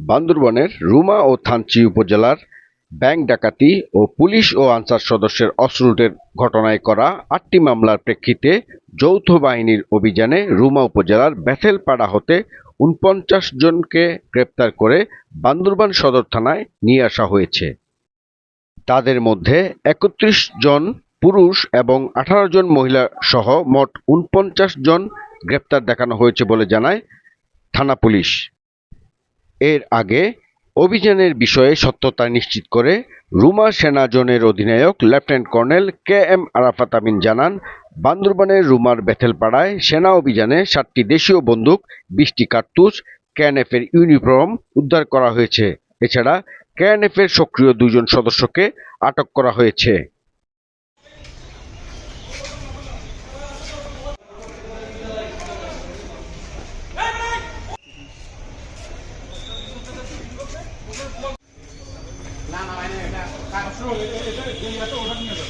বান্দরবানের রুমা ও থানচি উপজেলার ব্যাংক ডাকাতি ও পুলিশ ও আনসার সদস্যের অস্ত্র লুটের ঘটনায় করা ৮টি মামলার প্রেক্ষিতে যৌথ বাহিনীর অভিযানে রুমা উপজেলার বেথেলপাড়া হতে ৪৯ জনকে গ্রেপ্তার করে বান্দরবান সদর থানায় নিয়ে আসা হয়েছে। তাদের মধ্যে ৩১ জন পুরুষ এবং ১৮ জন মহিলা সহ মোট ৪৯ জন গ্রেপ্তার দেখানো হয়েছে বলে জানায় থানা পুলিশ। এর আগে অভিযানের বিষয়ে সত্যতা নিশ্চিত করে রুমা সেনা জোনের অধিনায়ক লেফটেন্যান্ট কর্নেল কে.এম. আরাফাত আমিন জানান, বান্দরবানের রুমার বেথেলপাড়ায় সেনা অভিযানে ৭টি দেশীয় বন্দুক, ২০টি কার্তুজ, কেএনএফ-এর ইউনিফর্ম উদ্ধার করা হয়েছে। এছাড়া কেএনএফ-এর সক্রিয় ২ জন সদস্যকে আটক করা হয়েছে। না না এটা কাগজ এটা